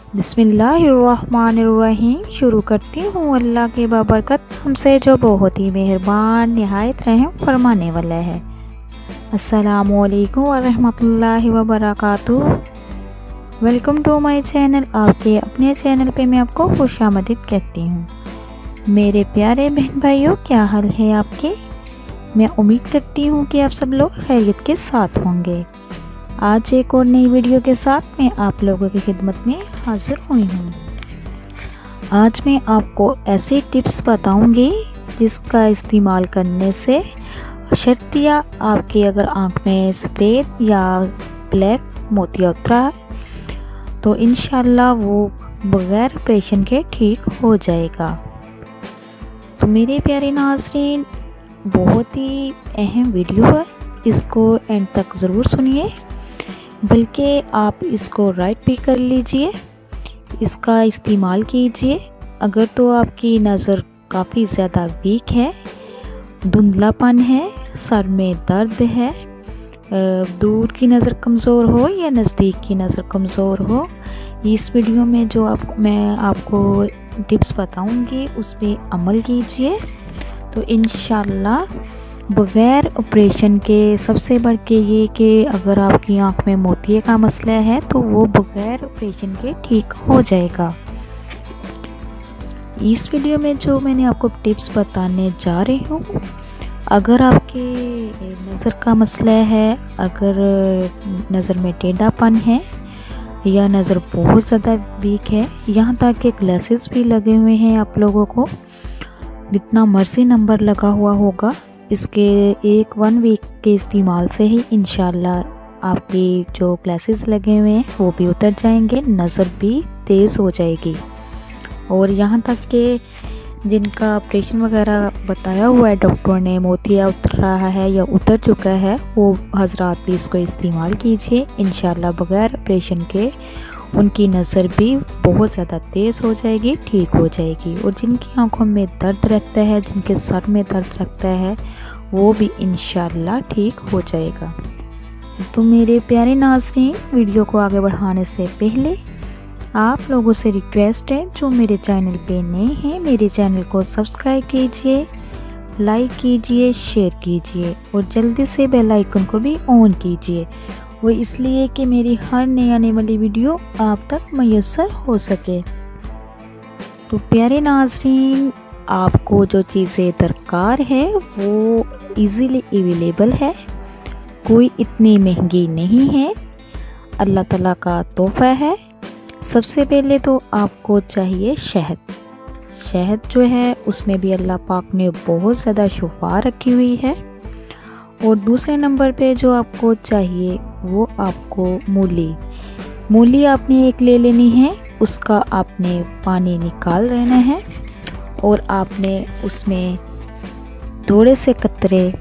बिस्मिल्लाहिर्रहमानिर्रहीम। शुरू करती हूँ अल्लाह के बाबरकत हमसे जो बहुत ही मेहरबान नहायत रहम फरमाने वाला है। अस्सलामु अलैकुम वरहमतुल्लाहि वबरकातुहू। Welcome to my channel. आपके अपने चैनल पे मैं आपको खुशामदीद कहती हूँ। मेरे प्यारे बहन भाइयों, क्या हाल है आपके? मैं उम्मीद करती हूँ कि आप सब लोग खैरियत के साथ होंगे। आज एक और नई वीडियो के साथ मैं आप लोगों की खिदमत में हाजिर हुई हूँ। आज मैं आपको ऐसी टिप्स बताऊंगी जिसका इस्तेमाल करने से शर्तिया आपकी अगर आँख में सफ़ेद या ब्लैक मोतिया उतरा है तो इंशाल्लाह वो बग़ैर ऑपरेशन के ठीक हो जाएगा। तो मेरे प्यारे नाज़रीन, बहुत ही अहम वीडियो है, इसको एंड तक ज़रूर सुनिए, बल्कि आप इसको राइट भी कर लीजिए, इसका इस्तेमाल कीजिए। अगर तो आपकी नज़र काफ़ी ज़्यादा वीक है, धुंधलापन है, सर में दर्द है, दूर की नज़र कमज़ोर हो या नज़दीक की नज़र कमज़ोर हो, इस वीडियो में जो मैं आपको टिप्स बताऊंगी उस पर अमल कीजिए तो इंशाल्लाह बग़ैर ऑपरेशन के, सबसे बढ़ के ये कि अगर आपकी आंख में मोतिये का मसला है तो वो बग़ैर ऑपरेशन के ठीक हो जाएगा। इस वीडियो में जो मैंने आपको टिप्स बताने जा रही हूँ, अगर आपके नज़र का मसला है, अगर नज़र में टेढ़ापन है या नज़र बहुत ज़्यादा वीक है, यहाँ तक के ग्लासेस भी लगे हुए हैं, आप लोगों को जितना मर्जी नंबर लगा हुआ होगा, इसके 1 वीक के इस्तेमाल से ही इंशाल्लाह आपकी जो ग्लासेस लगे हुए हैं वो भी उतर जाएंगे, नज़र भी तेज़ हो जाएगी। और यहाँ तक कि जिनका ऑपरेशन वगैरह बताया हुआ है डॉक्टर ने, मोतिया उतर रहा है या उतर चुका है, वो हजरात भी इसको इस्तेमाल कीजिए। इंशाल्लाह बग़ैर ऑपरेशन के उनकी नज़र भी बहुत ज़्यादा तेज़ हो जाएगी, ठीक हो जाएगी। और जिनकी आंखों में दर्द रहता है, जिनके सर में दर्द रहता है, वो भी इंशाल्लाह ठीक हो जाएगा। तो मेरे प्यारे नाज़रीन, वीडियो को आगे बढ़ाने से पहले आप लोगों से रिक्वेस्ट है, जो मेरे चैनल पे नए हैं, मेरे चैनल को सब्सक्राइब कीजिए, लाइक कीजिए, शेयर कीजिए और जल्दी से बेल आइकन को भी ऑन कीजिए। वो इसलिए कि मेरी हर नई आने वाली वीडियो आप तक मैसर हो सके। तो प्यारे नाज़रीन, आपको जो चीज़ें दरकार है वो इजीली अवेलेबल है, कोई इतनी महंगी नहीं है, अल्लाह ताला का तोहफ़ा है। सबसे पहले तो आपको चाहिए शहद। शहद जो है उसमें भी अल्लाह पाक ने बहुत ज़्यादा शिफा रखी हुई है। और दूसरे नंबर पे जो आपको चाहिए वो आपको मूली आपने एक ले लेनी है, उसका आपने पानी निकाल लेना है और आपने उसमें थोड़े से कतरे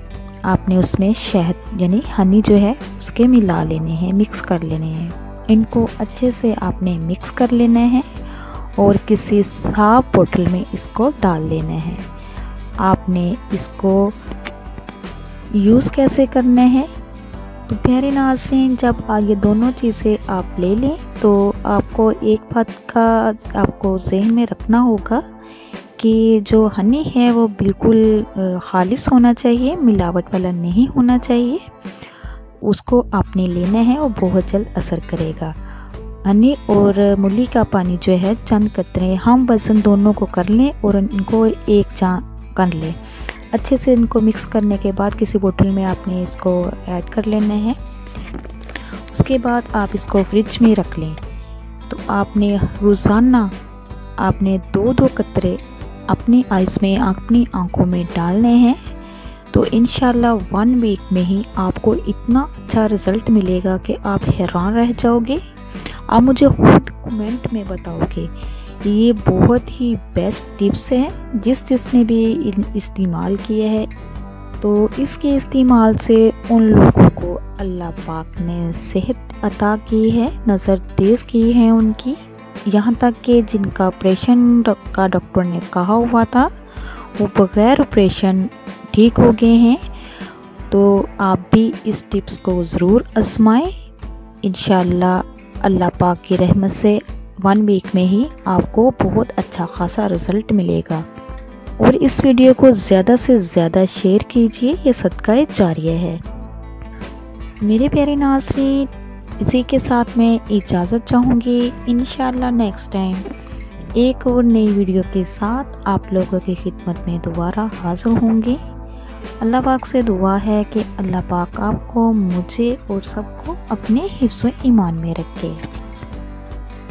आपने उसमें शहद यानी हनी जो है उसके मिला लेने हैं, मिक्स कर लेने हैं। इनको अच्छे से आपने मिक्स कर लेना है और किसी साफ बोतल में इसको डाल लेना है। आपने इसको यूज़ कैसे करना है? तो प्यारे नाज़रीन, जब ये दोनों चीज़ें आप ले लें तो आपको एक बात का आपको ज़हन में रखना होगा कि जो हनी है वो बिल्कुल खालिस होना चाहिए, मिलावट वाला नहीं होना चाहिए। उसको आपने लेना है और बहुत जल्द असर करेगा। हनी और मूली का पानी जो है, चंद कतरे हम वज़न दोनों को कर लें और इनको एक चा कर लें। अच्छे से इनको मिक्स करने के बाद किसी बोतल में आपने इसको ऐड कर लेना है। उसके बाद आप इसको फ्रिज में रख लें। तो आपने रोज़ाना आपने 2-2 कतरे अपनी आइज़ में, अपनी आँखों में डालने हैं। तो इंशाल्लाह 1 वीक में ही आपको इतना अच्छा रिज़ल्ट मिलेगा कि आप हैरान रह जाओगे। आप मुझे खुद कमेंट में बताओगे। ये बहुत ही बेस्ट टिप्स हैं, जिसने भी इस्तेमाल किए हैं तो इसके इस्तेमाल से उन लोगों को अल्लाह पाक ने सेहत अता की है, नज़र तेज़ की है उनकी, यहाँ तक कि जिनका ऑपरेशन का डॉक्टर ने कहा हुआ था वो बग़ैर ऑपरेशन ठीक हो गए हैं। तो आप भी इस टिप्स को ज़रूर आज़माएं। इंशाल्लाह अल्लाह पाक की रहमत से 1 वीक में ही आपको बहुत अच्छा खासा रिज़ल्ट मिलेगा। और इस वीडियो को ज़्यादा से ज़्यादा शेयर कीजिए, ये सदका जारिया है। मेरे प्यारे नाज़रीन, इसी के साथ मैं इजाज़त चाहूँगी। इंशाअल्लाह नेक्स्ट टाइम एक और नई वीडियो के साथ आप लोगों की खिदमत में दोबारा हाज़िर होंगे। अल्लाह पाक से दुआ है कि अल्लाह पाक आपको, मुझे और सबको अपने हिफ्ज़ व ईमान में रखे।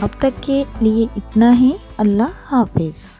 अब तक के लिए इतना ही। अल्लाह हाफिज़।